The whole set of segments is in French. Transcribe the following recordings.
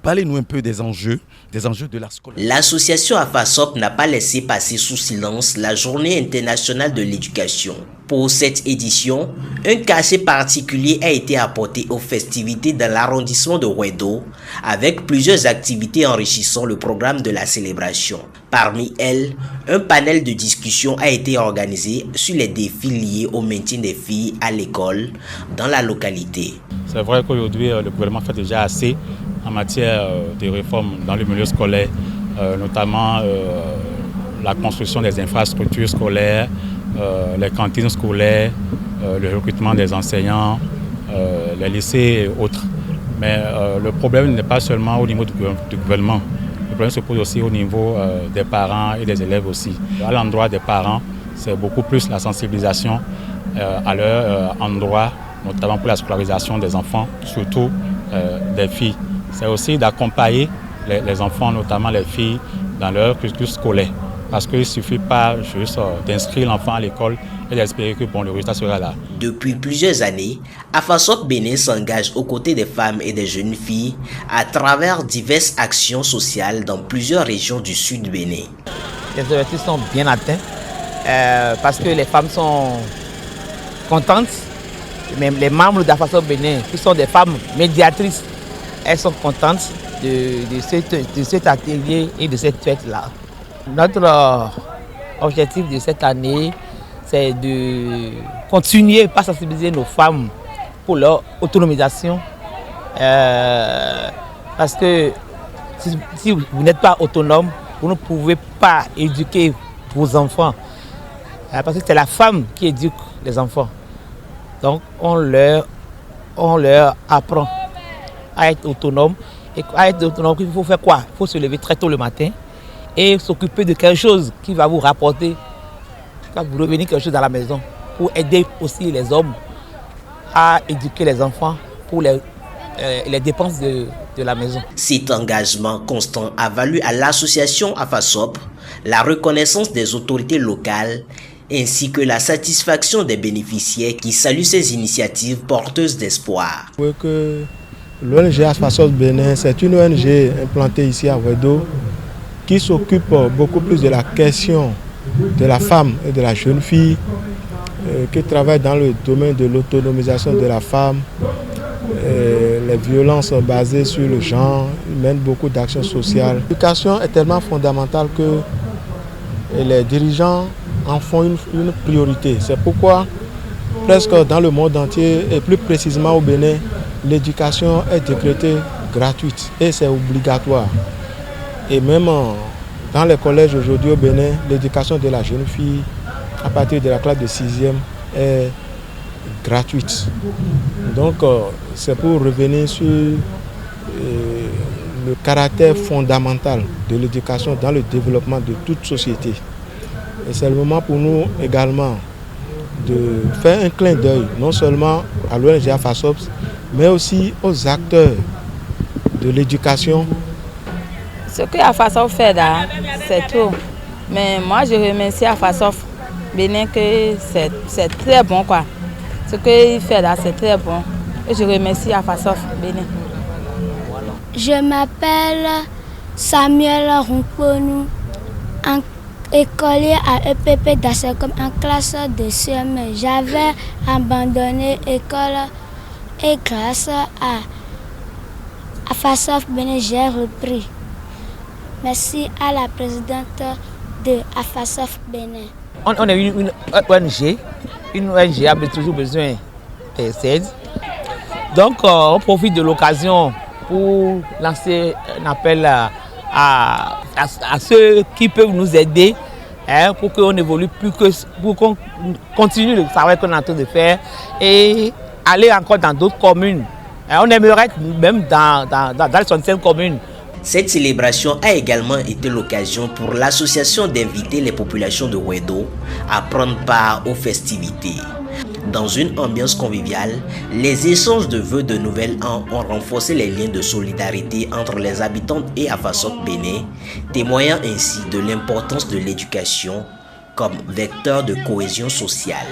Parlez-nous un peu des enjeux de la scolarité. L'association AFASOP n'a pas laissé passer sous silence la Journée internationale de l'éducation. Pour cette édition, un cachet particulier a été apporté aux festivités dans l'arrondissement de Wedo, avec plusieurs activités enrichissant le programme de la célébration. Parmi elles, un panel de discussion a été organisé sur les défis liés au maintien des filles à l'école dans la localité. C'est vrai qu'aujourd'hui, le gouvernement fait déjà assez en matière de réformes dans le milieu scolaire, notamment la construction des infrastructures scolaires, les cantines scolaires, le recrutement des enseignants, les lycées et autres. Mais le problème n'est pas seulement au niveau du gouvernement. Le problème se pose aussi au niveau des parents et des élèves aussi. À l'endroit des parents, c'est beaucoup plus la sensibilisation à leur endroit, notamment pour la scolarisation des enfants, surtout des filles. C'est aussi d'accompagner les enfants, notamment les filles, dans leur cursus scolaire. Parce qu'il ne suffit pas juste d'inscrire l'enfant à l'école et d'espérer que le résultat sera là. Depuis plusieurs années, AFASOP Bénin s'engage aux côtés des femmes et des jeunes filles à travers diverses actions sociales dans plusieurs régions du sud du Bénin. Les objectifs sont bien atteints parce que les femmes sont contentes. Même les membres d'AFASOP Bénin, qui sont des femmes médiatrices, elles sont contentes de cet atelier et de cette fête-là. Notre objectif de cette année, c'est de continuer à sensibiliser nos femmes pour leur autonomisation. Parce que si vous n'êtes pas autonome, vous ne pouvez pas éduquer vos enfants. Parce que c'est la femme qui éduque les enfants. Donc on leur apprend à être autonome. Et à être autonome, il faut faire quoi? Il faut se lever très tôt le matin et s'occuper de quelque chose qui va vous rapporter, qui va vous revenir quelque chose dans la maison, pour aider aussi les hommes à éduquer les enfants pour les dépenses de la maison. Cet engagement constant a valu à l'association AFASOP la reconnaissance des autorités locales ainsi que la satisfaction des bénéficiaires qui saluent ces initiatives porteuses d'espoir. L'ONG AFASOP Bénin, c'est une ONG implantée ici à Wedo qui s'occupe beaucoup plus de la question de la femme et de la jeune fille, qui travaille dans le domaine de l'autonomisation de la femme, les violences basées sur le genre, mène beaucoup d'actions sociales. L'éducation est tellement fondamentale que les dirigeants en font une priorité. C'est pourquoi presque dans le monde entier et plus précisément au Bénin, l'éducation est décrétée gratuite et c'est obligatoire. Et même dans les collèges aujourd'hui au Bénin, l'éducation de la jeune fille à partir de la classe de 6e est gratuite. Donc c'est pour revenir sur le caractère fondamental de l'éducation dans le développement de toute société. Et c'est le moment pour nous également de faire un clin d'œil, non seulement à l'ONG AFASOP, mais aussi aux acteurs de l'éducation. Ce que AFASOP fait là, c'est tout. Mais moi, je remercie AFASOP Bénin que c'est très bon, quoi. Ce qu'il fait là, c'est très bon. Et je remercie AFASOP Bénin. Je m'appelle Samuel Ronponou, écolier à EPP d'Asselcom en classe de CM. J'avais abandonné l'école et grâce à AFASOP Bénin, j'ai repris. Merci à la présidente de AFASOP Bénin. On est une ONG a toujours besoin d'aide. Donc on profite de l'occasion pour lancer un appel à ceux qui peuvent nous aider pour qu'on évolue plus que pour qu'on continue le travail qu'on est en train de faire et aller encore dans d'autres communes. On aimerait même dans les 65 communes. Cette célébration a également été l'occasion pour l'association d'inviter les populations de Wedo à prendre part aux festivités. Dans une ambiance conviviale, les échanges de vœux de nouvel an ont renforcé les liens de solidarité entre les habitants et AFASOP Bénin, témoignant ainsi de l'importance de l'éducation comme vecteur de cohésion sociale.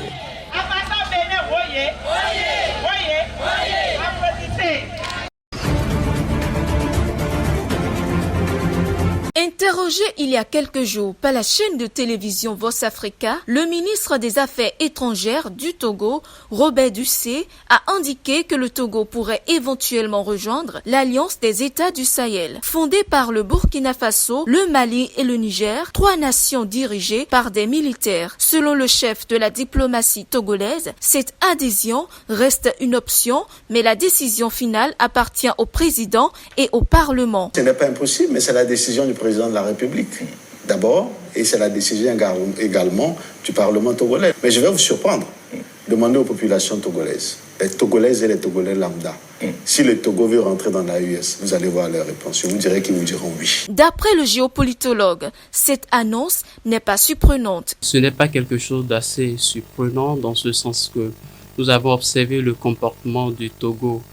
Interrogé il y a quelques jours par la chaîne de télévision Voice Africa, le ministre des Affaires étrangères du Togo, Robert Dussé, a indiqué que le Togo pourrait éventuellement rejoindre l'Alliance des États du Sahel. Fondée par le Burkina Faso, le Mali et le Niger, 3 nations dirigées par des militaires. Selon le chef de la diplomatie togolaise, cette adhésion reste une option, mais la décision finale appartient au président et au Parlement. Ce n'est pas impossible, mais c'est la décision du président de la République d'abord, et c'est la décision également du Parlement togolais. Mais je vais vous surprendre. Demandez aux populations togolaises, les Togolaises et les Togolais lambda, si le Togo veut rentrer dans l'AES, vous allez voir leur réponse. Je vous dirai qu'ils vous diront oui. D'après le géopolitologue, cette annonce n'est pas surprenante. Ce n'est pas quelque chose d'assez surprenant dans ce sens que nous avons observé le comportement du Togo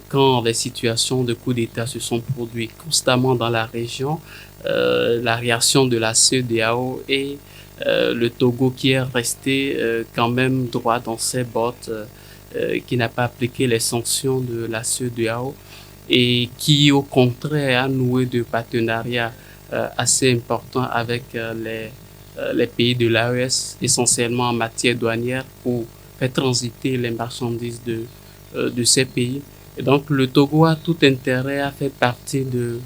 quand les situations de coup d'État se sont produites constamment dans la région, la réaction de la CEDEAO et le Togo qui est resté quand même droit dans ses bottes, qui n'a pas appliqué les sanctions de la CEDEAO et qui au contraire a noué de partenariats assez importants avec les pays de l'AES, essentiellement en matière douanière pour faire transiter les marchandises de ces pays. Et donc le Togo a tout intérêt à faire partie de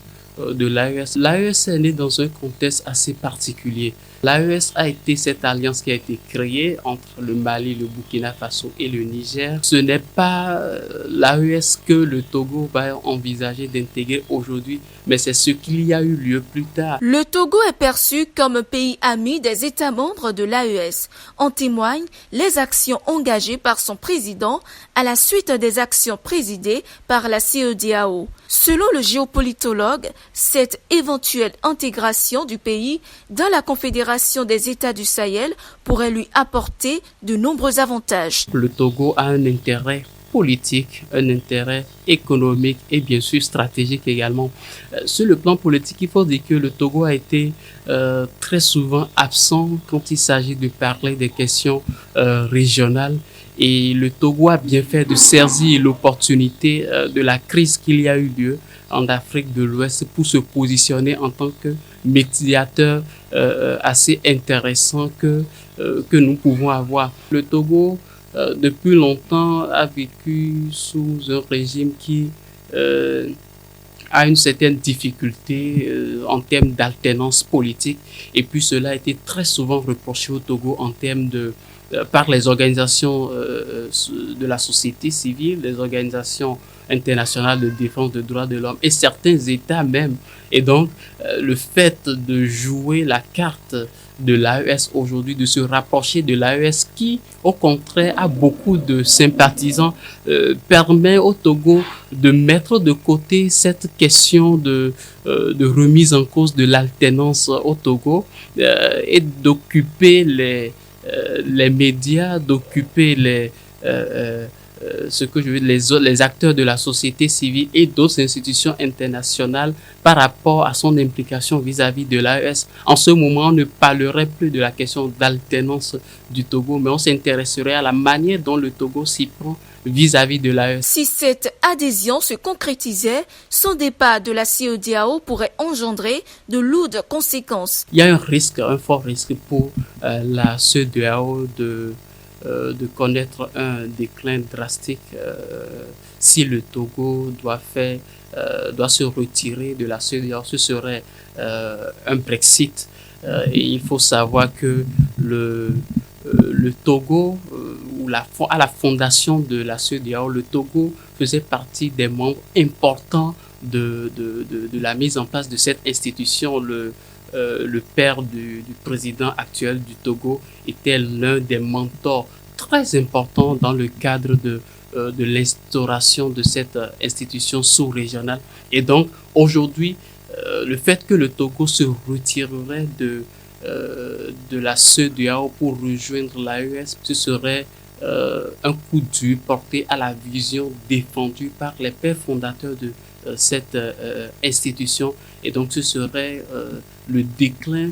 l'AES. L'AES est né dans un contexte assez particulier. L'AES a été cette alliance qui a été créée entre le Mali, le Burkina Faso et le Niger. Ce n'est pas l'AES que le Togo va envisager d'intégrer aujourd'hui, mais c'est ce qu'il y a eu lieu plus tard. Le Togo est perçu comme un pays ami des États membres de l'AES. En témoignent les actions engagées par son président à la suite des actions présidées par la CEDEAO. Selon le géopolitologue, cette éventuelle intégration du pays dans la Confédération des États du Sahel pourrait lui apporter de nombreux avantages. Le Togo a un intérêt politique, un intérêt économique et bien sûr stratégique également. Sur le plan politique, il faut dire que le Togo a été très souvent absent quand il s'agit de parler des questions régionales. Et le Togo a bien fait de saisir l'opportunité de la crise qu'il y a eu lieu en Afrique de l'Ouest pour se positionner en tant que médiateur assez intéressant que nous pouvons avoir. Le Togo, depuis longtemps, a vécu sous un régime qui a une certaine difficulté en termes d'alternance politique. Et puis cela a été très souvent reproché au Togo en termes par les organisations de la société civile, les organisations internationales de défense des droits de l'homme et certains États même. Et donc, le fait de jouer la carte de l'AES aujourd'hui, de se rapprocher de l'AES qui, au contraire, a beaucoup de sympathisants, permet au Togo de mettre de côté cette question de remise en cause de l'alternance au Togo et d'occuper les médias, d'occuper les acteurs de la société civile et d'autres institutions internationales par rapport à son implication vis-à-vis de l'AES. En ce moment, on ne parlerait plus de la question d'alternance du Togo, mais on s'intéresserait à la manière dont le Togo s'y prend vis-à-vis de l'AES. Si cette adhésion se concrétisait, son départ de la CEDEAO pourrait engendrer de lourdes conséquences. Il y a un fort risque pour la CEDEAO de connaître un déclin drastique si le Togo doit se retirer de la CEDEAO. Ce serait un Brexit. Et il faut savoir que le Togo, à la fondation de la CEDEAO, le Togo faisait partie des membres importants de la mise en place de cette institution. Le père du président actuel du Togo était l'un des mentors très importants dans le cadre de l'instauration de cette institution sous-régionale. Et donc, aujourd'hui, le fait que le Togo se retirerait de la CEDEAO pour rejoindre l'AES, ce serait un coup dur porté à la vision défendue par les pères fondateurs cette institution. Et donc ce serait le déclin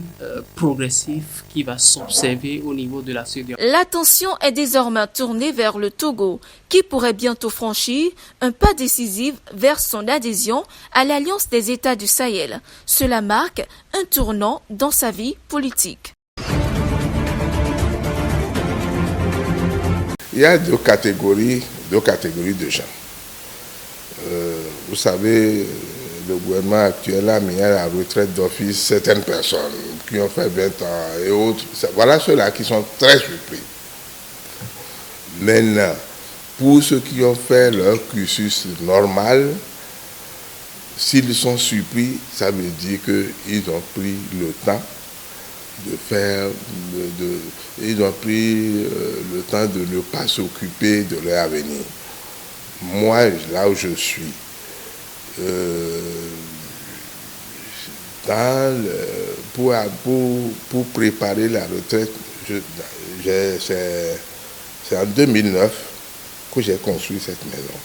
progressif qui va s'observer au niveau de la CEDEAO. L'attention est désormais tournée vers le Togo, qui pourrait bientôt franchir un pas décisif vers son adhésion à l'Alliance des États du Sahel. Cela marque un tournant dans sa vie politique. Il y a deux catégories de gens. Vous savez, le gouvernement actuel a mis à la retraite d'office certaines personnes qui ont fait 20 ans et autres. Voilà ceux-là qui sont très surpris. Maintenant, pour ceux qui ont fait leur cursus normal, s'ils sont surpris, ça veut dire qu'ils ont pris le temps ils ont pris le temps de ne pas s'occuper de leur avenir. Moi, là où je suis, pour préparer la retraite, c'est en 2009 que j'ai construit cette maison.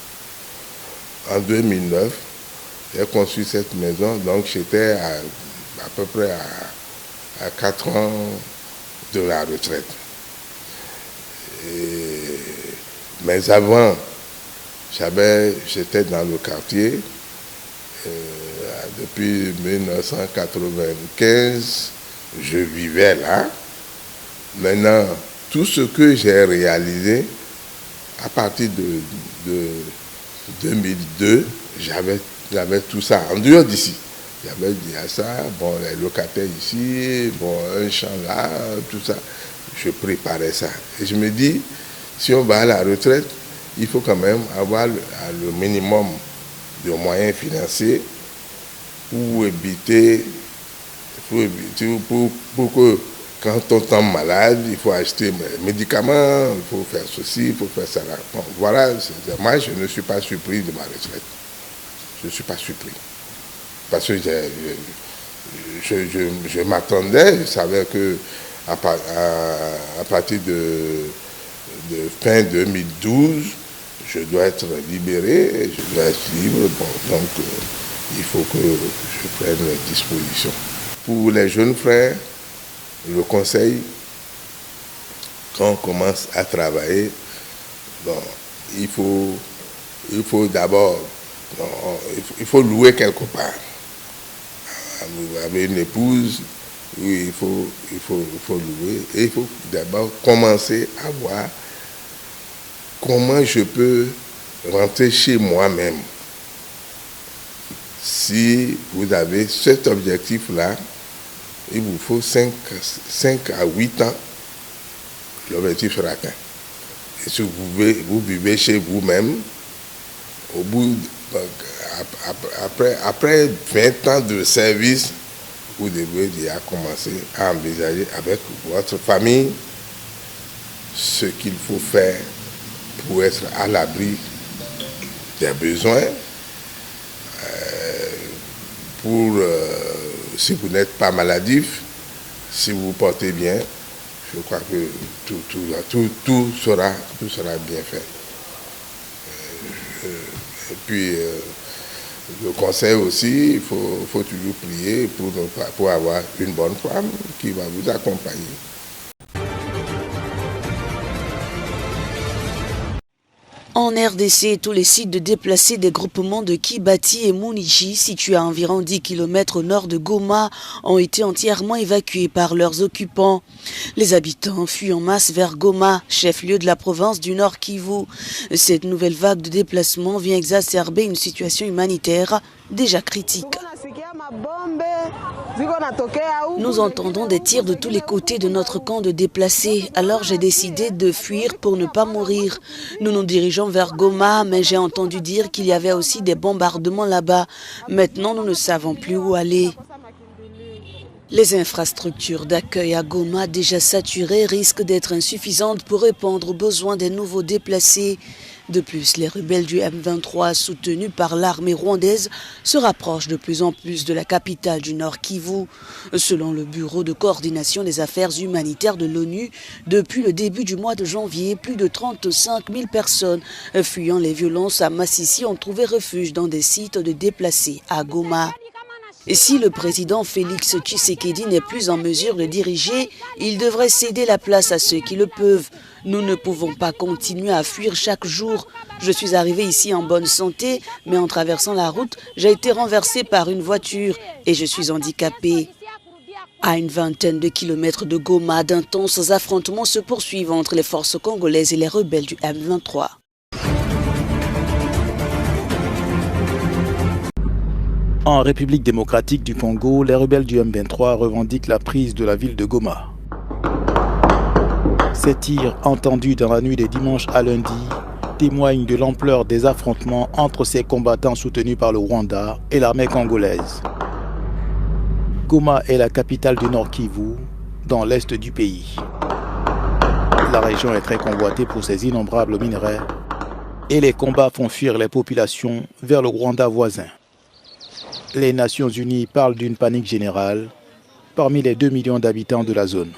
En 2009, j'ai construit cette maison, donc j'étais à peu près à 4 ans de la retraite. Mais avant, j'étais dans le quartier. Depuis 1995, je vivais là. Maintenant, tout ce que j'ai réalisé, à partir de 2002, j'avais tout ça en dehors d'ici. J'avais dit à ça, bon, les locataires ici, bon, un champ là, tout ça. Je préparais ça. Et je me dis, si on va à la retraite, il faut quand même avoir le minimum de moyens financiers pour éviter, pour que quand on tombe malade, il faut acheter des médicaments, il faut faire ceci, il faut faire ça. Bon, voilà, moi je ne suis pas surpris de ma retraite. Je ne suis pas surpris. Parce que je m'attendais, je savais que à partir de fin 2012, je dois être libéré, je dois être libre. Bon, donc, il faut que je prenne les dispositions. Pour les jeunes frères, le conseil, quand on commence à travailler, bon, il faut d'abord, il faut louer quelque part. Vous avez une épouse, oui, il faut louer. Et il faut d'abord commencer à voir comment je peux rentrer chez moi-même. Si vous avez cet objectif-là, il vous faut 5 à 8 ans, l'objectif sera atteint. Et si vous vivez chez vous-même, au bout après 20 ans de service, vous devez déjà commencer à envisager avec votre famille ce qu'il faut faire pour être à l'abri des besoins, si vous n'êtes pas maladif, si vous vous portez bien, je crois que tout sera bien fait. Et puis, le conseil aussi, il faut toujours prier pour avoir une bonne femme qui va vous accompagner. En RDC, tous les sites de déplacés des groupements de Kibati et Mounichi, situés à environ 10 km au nord de Goma, ont été entièrement évacués par leurs occupants. Les habitants fuient en masse vers Goma, chef-lieu de la province du Nord Kivu. Cette nouvelle vague de déplacement vient exacerber une situation humanitaire déjà critique. Nous entendons des tirs de tous les côtés de notre camp de déplacés, alors j'ai décidé de fuir pour ne pas mourir. Nous nous dirigeons vers Goma, mais j'ai entendu dire qu'il y avait aussi des bombardements là-bas. Maintenant, nous ne savons plus où aller. Les infrastructures d'accueil à Goma, déjà saturées, risquent d'être insuffisantes pour répondre aux besoins des nouveaux déplacés. De plus, les rebelles du M23, soutenus par l'armée rwandaise, se rapprochent de plus en plus de la capitale du Nord Kivu. Selon le Bureau de coordination des affaires humanitaires de l'ONU, depuis le début du mois de janvier, plus de 35 000 personnes fuyant les violences à Massissi ont trouvé refuge dans des sites de déplacés à Goma. Et si le président Félix Tshisekedi n'est plus en mesure de diriger, il devrait céder la place à ceux qui le peuvent. Nous ne pouvons pas continuer à fuir chaque jour. Je suis arrivé ici en bonne santé, mais en traversant la route, j'ai été renversé par une voiture et je suis handicapé. À une vingtaine de kilomètres de Goma, d'intenses affrontements se poursuivent entre les forces congolaises et les rebelles du M23. En République démocratique du Congo, les rebelles du M23 revendiquent la prise de la ville de Goma. Ces tirs entendus dans la nuit de dimanche à lundi témoignent de l'ampleur des affrontements entre ces combattants soutenus par le Rwanda et l'armée congolaise. Goma est la capitale du Nord Kivu, dans l'est du pays. La région est très convoitée pour ses innombrables minerais et les combats font fuir les populations vers le Rwanda voisin. Les Nations Unies parlent d'une panique générale parmi les 2 millions d'habitants de la zone.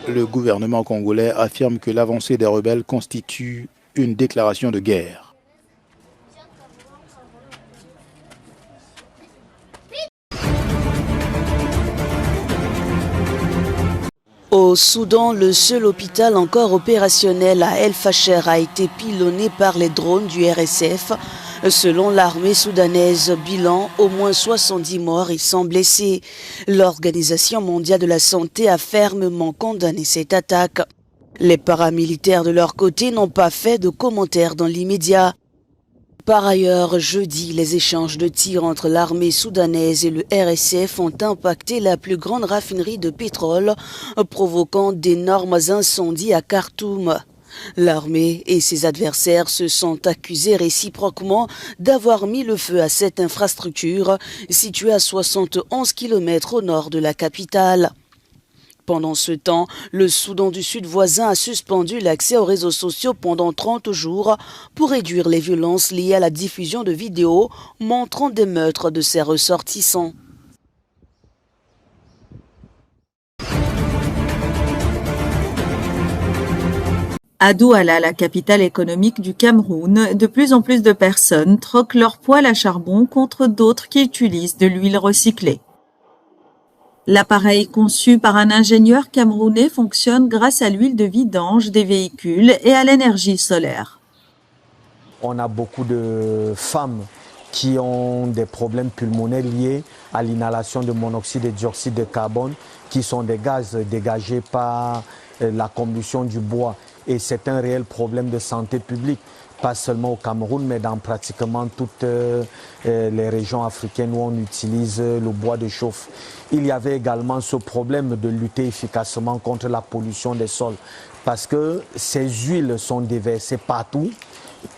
Le gouvernement congolais affirme que l'avancée des rebelles constitue une déclaration de guerre. Au Soudan, le seul hôpital encore opérationnel à El Fasher a été pilonné par les drones du RSF. Selon l'armée soudanaise, bilan, au moins 70 morts et 100 blessés. L'Organisation mondiale de la santé a fermement condamné cette attaque. Les paramilitaires de leur côté n'ont pas fait de commentaires dans l'immédiat. Par ailleurs, jeudi, les échanges de tirs entre l'armée soudanaise et le RSF ont impacté la plus grande raffinerie de pétrole, provoquant d'énormes incendies à Khartoum. L'armée et ses adversaires se sont accusés réciproquement d'avoir mis le feu à cette infrastructure située à 71 km au nord de la capitale. Pendant ce temps, le Soudan du Sud voisin a suspendu l'accès aux réseaux sociaux pendant 30 jours pour réduire les violences liées à la diffusion de vidéos montrant des meurtres de ses ressortissants. À Douala, la capitale économique du Cameroun, de plus en plus de personnes troquent leur poêle à charbon contre d'autres qui utilisent de l'huile recyclée. L'appareil conçu par un ingénieur camerounais fonctionne grâce à l'huile de vidange des véhicules et à l'énergie solaire. On a beaucoup de femmes qui ont des problèmes pulmonaires liés à l'inhalation de monoxyde et dioxyde de carbone, qui sont des gaz dégagés par la combustion du bois. Et c'est un réel problème de santé publique, pas seulement au Cameroun, mais dans pratiquement toutes les régions africaines où on utilise le bois de chauffe. Il y avait également ce problème de lutter efficacement contre la pollution des sols, parce que ces huiles sont déversées partout,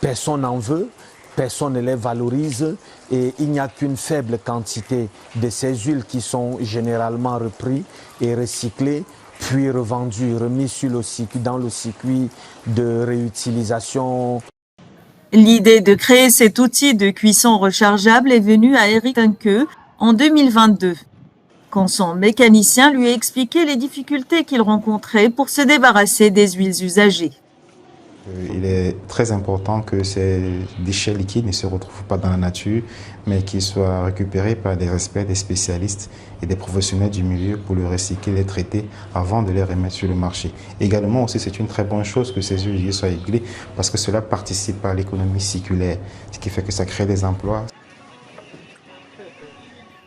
personne n'en veut, personne ne les valorise et il n'y a qu'une faible quantité de ces huiles qui sont généralement reprises et recyclées, puis revendu, remis sur dans le circuit de réutilisation. L'idée de créer cet outil de cuisson rechargeable est venue à Eric Tinqueux en 2022, quand son mécanicien lui a expliqué les difficultés qu'il rencontrait pour se débarrasser des huiles usagées. Il est très important que ces déchets liquides ne se retrouvent pas dans la nature, mais qu'ils soient récupérés par des experts, des spécialistes et des professionnels du milieu pour les recycler, les traiter avant de les remettre sur le marché. Également aussi, c'est une très bonne chose que ces huiles soient réglées parce que cela participe à l'économie circulaire, ce qui fait que ça crée des emplois.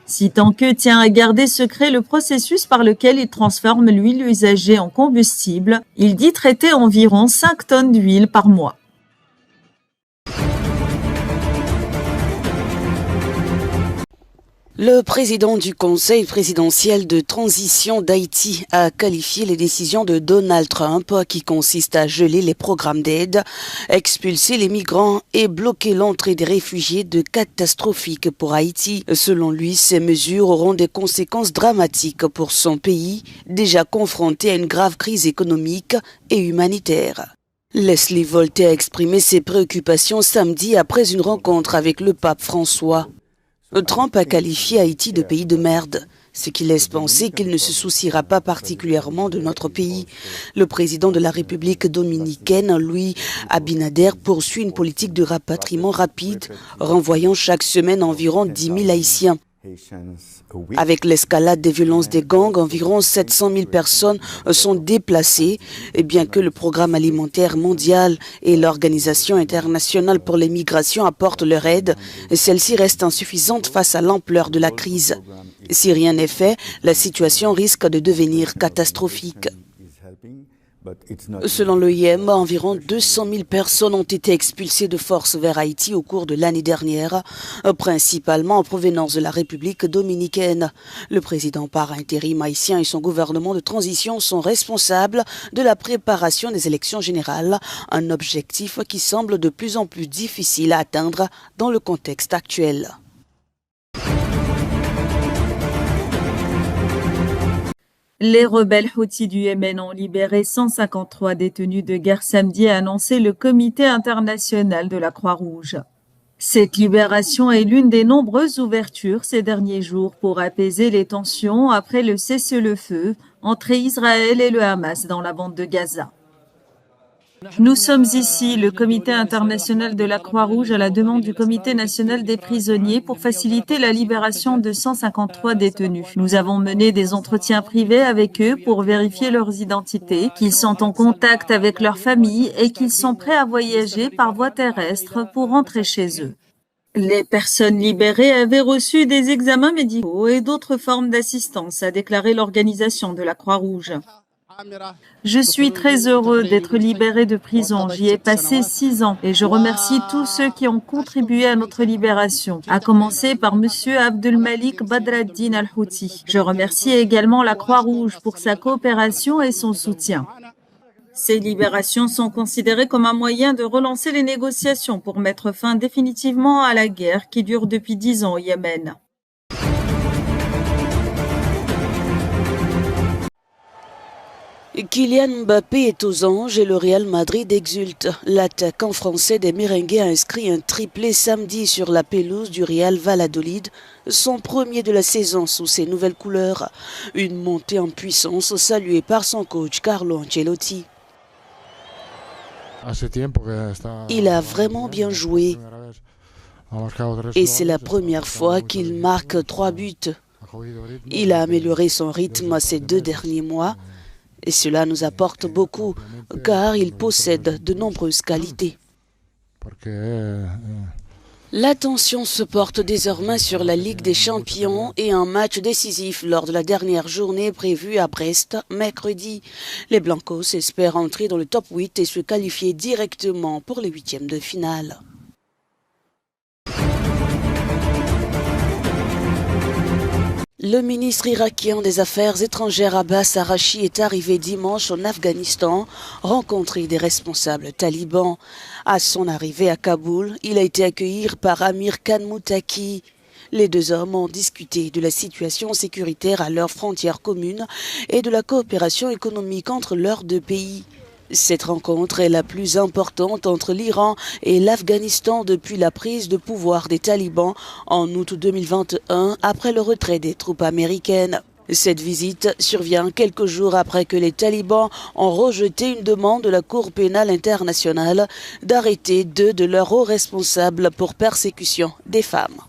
Si Tinqueux tient à garder secret le processus par lequel il transforme l'huile usagée en combustible, il dit traiter environ 5 tonnes d'huile par mois. Le président du Conseil présidentiel de transition d'Haïti a qualifié les décisions de Donald Trump qui consistent à geler les programmes d'aide, expulser les migrants et bloquer l'entrée des réfugiés de catastrophiques pour Haïti. Selon lui, ces mesures auront des conséquences dramatiques pour son pays, déjà confronté à une grave crise économique et humanitaire. Leslie Voltaire a exprimé ses préoccupations samedi après une rencontre avec le pape François. Trump a qualifié Haïti de pays de merde, ce qui laisse penser qu'il ne se souciera pas particulièrement de notre pays. Le président de la République dominicaine, Louis Abinader, poursuit une politique de rapatriement rapide, renvoyant chaque semaine environ 10 000 Haïtiens. Avec l'escalade des violences des gangs, environ 700 000 personnes sont déplacées, et bien que le Programme alimentaire mondial et l'Organisation internationale pour les migrations apportent leur aide, celle-ci reste insuffisante face à l'ampleur de la crise. Si rien n'est fait, la situation risque de devenir catastrophique. Selon l'OIM, environ 200 000 personnes ont été expulsées de force vers Haïti au cours de l'année dernière, principalement en provenance de la République dominicaine. Le président par intérim haïtien et son gouvernement de transition sont responsables de la préparation des élections générales, un objectif qui semble de plus en plus difficile à atteindre dans le contexte actuel. Les rebelles Houthis du Yémen ont libéré 153 détenus de guerre samedi, a annoncé le Comité international de la Croix-Rouge. Cette libération est l'une des nombreuses ouvertures ces derniers jours pour apaiser les tensions après le cessez-le-feu entre Israël et le Hamas dans la bande de Gaza. Nous sommes ici, le Comité international de la Croix-Rouge, à la demande du Comité national des prisonniers pour faciliter la libération de 153 détenus. Nous avons mené des entretiens privés avec eux pour vérifier leurs identités, qu'ils sont en contact avec leurs familles et qu'ils sont prêts à voyager par voie terrestre pour rentrer chez eux. Les personnes libérées avaient reçu des examens médicaux et d'autres formes d'assistance, a déclaré l'organisation de la Croix-Rouge. Je suis très heureux d'être libéré de prison. J'y ai passé 6 ans et je remercie tous ceux qui ont contribué à notre libération, à commencer par Monsieur Abdelmalik Badraddin Al-Houthi. Je remercie également la Croix-Rouge pour sa coopération et son soutien. Ces libérations sont considérées comme un moyen de relancer les négociations pour mettre fin définitivement à la guerre qui dure depuis 10 ans au Yémen. Kylian Mbappé est aux anges et le Real Madrid exulte. L'attaquant français des Merengues a inscrit un triplé samedi sur la pelouse du Real Valladolid, son premier de la saison sous ses nouvelles couleurs. Une montée en puissance saluée par son coach Carlo Ancelotti. Il a vraiment bien joué et c'est la première fois qu'il marque 3 buts. Il a amélioré son rythme ces 2 derniers mois. Et cela nous apporte beaucoup, car il possède de nombreuses qualités. L'attention se porte désormais sur la Ligue des Champions et un match décisif lors de la dernière journée prévue à Brest, mercredi. Les Blancos espèrent entrer dans le top 8 et se qualifier directement pour les 8e de finale. Le ministre irakien des Affaires étrangères Abbas Arachi est arrivé dimanche en Afghanistan rencontrer des responsables talibans. À son arrivée à Kaboul, il a été accueilli par Amir Khan Moutaki. Les 2 hommes ont discuté de la situation sécuritaire à leurs frontières communes et de la coopération économique entre leurs 2 pays. Cette rencontre est la plus importante entre l'Iran et l'Afghanistan depuis la prise de pouvoir des talibans en août 2021 après le retrait des troupes américaines. Cette visite survient quelques jours après que les talibans ont rejeté une demande de la Cour pénale internationale d'arrêter 2 de leurs hauts responsables pour persécution des femmes.